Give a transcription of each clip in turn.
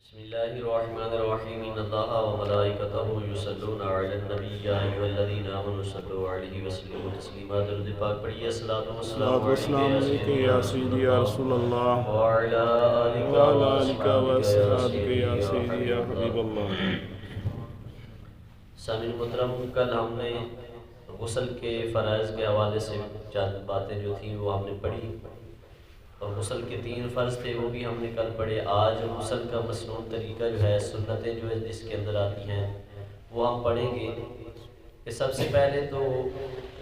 بسم اللہ الرحمن الرحیم ان اللہ وملائکتہ یصلون علی النبی یا ایھا الذین آمنوا صلوا علیہ وسلموا تسلیما۔ درود پاک پڑھیے۔ الصلاۃ والسلام علیک یا سیدی یا رسول اللہ وعلی آلک وعلی آلک واصحابک واصحابک یا یا سیدی یا حبیب حبیب اللہ۔ سامعین محترم، کل ہم نے غسل کے فرائض کے حوالے سے چند باتیں جو تھیں وہ ہم نے پڑھی، اور غسل کے 3 فرض تھے وہ بھی ہم نے کل پڑھے۔ آج غسل کا مسنون طریقہ جو ہے، سنتیں جو ہے اس کے اندر آتی ہیں وہ ہم پڑھیں گے کہ سب سے پہلے تو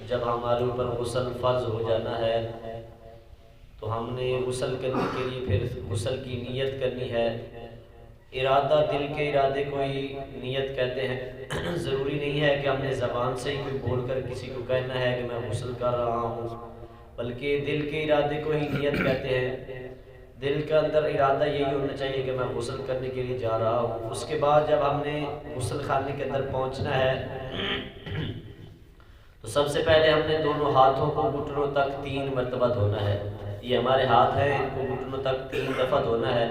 جب ہمارے اوپر غسل فرض ہو جانا ہے تو ہم نے غسل کرنے کے لیے پھر غسل کی نیت کرنی ہے۔ ارادہ، دل کے ارادے کو ہی نیت کہتے ہیں۔ ضروری نہیں ہے کہ ہم نے زبان سے ہی کوئی بول کر کسی کو کہنا ہے کہ میں غسل کر رہا ہوں، بلکہ دل کے ارادے کو ہی نیت کہتے ہیں۔ دل کے اندر ارادہ یہی ہونا چاہیے کہ میں غسل کرنے کے لیے جا رہا ہوں۔ اس کے بعد جب ہم نے غسل خانے کے اندر پہنچنا ہے تو سب سے پہلے ہم نے دونوں ہاتھوں کو گھٹنوں تک 3 مرتبہ دھونا ہے۔ یہ ہمارے ہاتھ ہیں، ان کو گھٹنوں تک 3 دفعہ دھونا ہے۔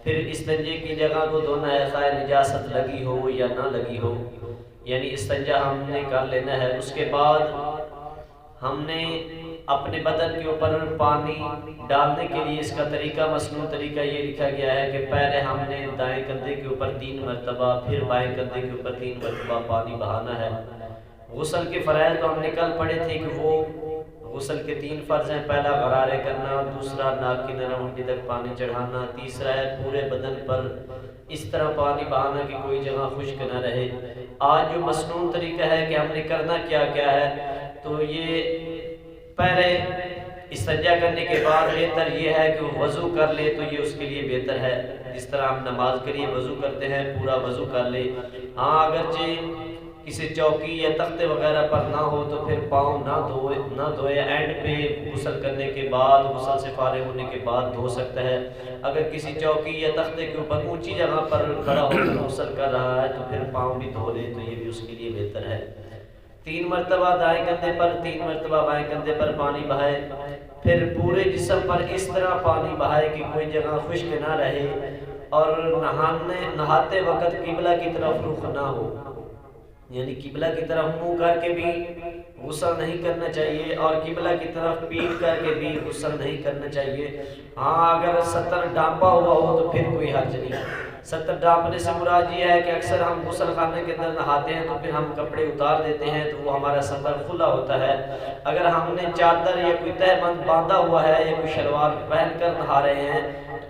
پھر استنجے کی جگہ کو دھونا ہے، خواہ نجاست لگی ہو یا نہ لگی ہو، یعنی استنجا ہم نے کر لینا ہے۔ اس کے بعد ہم نے اپنے بدن کے اوپر پانی ڈالنے کے لیے، اس کا طریقہ، مسنون طریقہ یہ لکھا گیا ہے کہ پہلے ہم نے دائیں کندھے کے اوپر 3 مرتبہ، پھر بائیں کندھے کے اوپر 3 مرتبہ پانی بہانا ہے۔ غسل کے فرائض تو ہم نے کل پڑھے تھے کہ وہ غسل کے 3 فرض ہیں۔ پہلا غرارے کرنا، دوسرا ناک کی نرم ہڈی تک پانی چڑھانا، تیسرا ہے پورے بدن پر اس طرح پانی بہانا کہ کوئی جگہ خشک نہ رہے۔ آج جو مسنون طریقہ ہے کہ ہم نے کرنا کیا کیا ہے، تو یہ پہلے استنجا کرنے کے بعد بہتر یہ ہے کہ وہ وضو کر لے، تو یہ اس کے لیے بہتر ہے۔ جس طرح ہم نماز کے لیے وضو کرتے ہیں، پورا وضو کر لے۔ ہاں، اگرچہ کسی چوکی یا تختے وغیرہ پر نہ ہو تو پھر پاؤں نہ دھوئے، اینڈ پہ غسل کرنے کے بعد، غسل سے فارغ ہونے کے بعد دھو سکتا ہے۔ اگر کسی چوکی یا تختے کے اوپر اونچی جگہ پر کھڑا ہو کر غسل کر رہا ہے تو پھر پاؤں بھی دھو لے، تو یہ بھی اس کے لیے بہتر ہے۔ 3 مرتبہ دائیں کندھے پر، 3 مرتبہ بائیں کندھے پر پانی بہائے، پھر پورے جسم پر اس طرح پانی بہائے کہ کوئی جگہ خشک نہ رہے، اور نہاتے وقت قبلہ کی طرف رخ نہ ہو، یعنی قبلہ کی طرف منہ کر کے بھی غسل نہیں کرنا چاہیے، اور قبلہ کی طرف پیٹ کر کے بھی غسل نہیں کرنا چاہیے۔ ہاں، اگر ستر ڈانپا ہوا ہو تو پھر کوئی حرج نہیں۔ ستر ڈانپنے سے مراد یہ ہے کہ اکثر ہم غسل خانے کے اندر نہاتے ہیں تو پھر ہم کپڑے اتار دیتے ہیں تو وہ ہمارا ستر کھلا ہوتا ہے۔ اگر ہم نے چادر یا کوئی تہہ بند باندھا ہوا ہے یا کوئی شلوار پہن کر نہا رہے ہیں،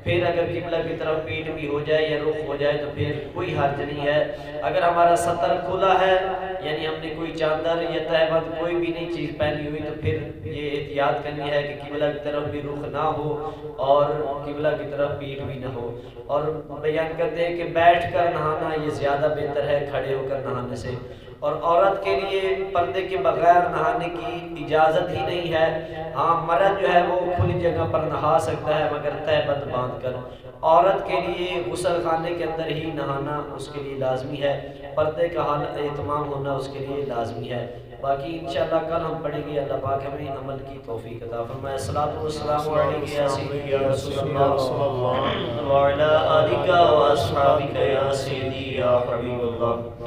پھر اگر قبلہ کی طرف پیٹ بھی ہو جائے یا رخ ہو جائے تو پھر کوئی حرج نہیں ہے۔ اگر ہمارا ستر کھلا ہے، یعنی ہم نے کوئی چادر یا تہہ بند کوئی بھی نئی چیز پہنی ہوئی، تو پھر یہ احتیاط کرنی ہے کہ قبلہ کی طرف بھی رخ نہ ہو اور قبلہ کی طرف پیٹ بھی نہ ہو۔ اور بیان کرتے ہیں کہ بیٹھ کر نہانا یہ زیادہ بہتر ہے کھڑے ہو کر نہانے سے، اور عورت کے لیے پردے کے بغیر نہانے کی اجازت ہی نہیں ہے۔ ہاں، مرد جو ہے وہ کھلی جگہ پر نہا سکتا ہے مگر تہہ بند باندھ کر۔ عورت کے لیے غسل خانے کے اندر ہی نہانا اس کے لیے لازمی ہے، پردے کا اہتمام ہونا اس کے لیے لازمی ہے۔ باقی انشاءاللہ کل ہم پڑھیں گے۔ اللہ پاک ہمیں عمل کی توفیق عطا فرمائے۔ الصلاۃ والسلام علیک یا سیدی یا رسول اللہ وعلی آلک واصحابک یا سیدی یا حبیب اللہ۔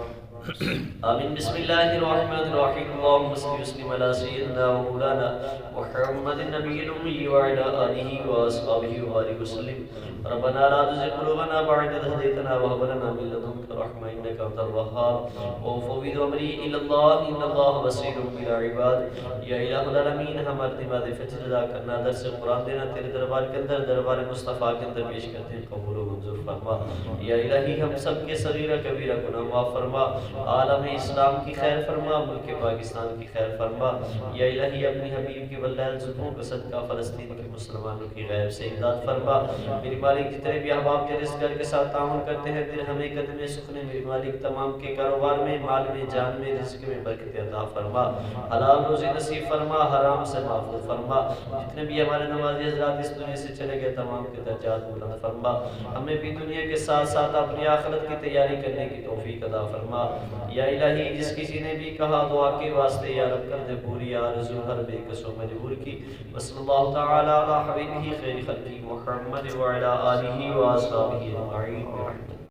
آمین۔ بسم اللہ الرحمن الرحیم۔ اللہم صل وسلم علی سیدنا و مولانا محمد النبی الامی وعلی آلہ واصحابہ وبارک وسلم۔ ربنا لا تزغ قلوبنا بعد إذ هديتنا وهب لنا من لدنك رحمة إنك أنت الوهاب وأفوض أمري إلى الله إن الله بصير بالعباد۔ یا الہ العالمین، ہم اپنی معرفت ادا کرنا، درس قرآن دینا تیرے دربار کے اندر، دربار مصطفیٰ کے اندر پیش کرتے ہیں، قبول و منظور فرما۔ یا الہی، ہم سب کے صغیرہ کبیرہ گناہ معاف فرما، عالم اسلام کی خیر فرما، ملک پاکستان کی خیر فرما۔ یا الہی، اپنی حبیب کی واللیل زبوں کا صدقہ فلسطین کے مسلمانوں کی غیب سے امداد فرما۔ میری مالک، جتنے بھی احباب تیرے اس گھر کے ساتھ تعاون کرتے ہیں، دل ہمیں قدم سکنے، میری مالک تمام کے کاروبار میں، مال میں، جان میں، رزق میں برکت عطا فرما، حلال روزی نصیب فرما، حرام سے محفوظ فرما۔ جتنے بھی ہمارے نمازی حضرات اس دنیا سے چلے گئے، تمام کے درجات بلند فرما۔ ہمیں بھی دنیا کے ساتھ ساتھ اپنی آخرت کی تیاری کرنے کی توفیق عطا فرما۔ یا الہی، جس کسی نے بھی کہا دعا کے واسطے، یا رب کر دے پوری آرزو ہر بے کس و مجبور کی۔ وصلی اللہ تعالی علی حبیبہ خیر خلقہ محمد وعلی آلہ و اصحابہ اجمعین برحمتک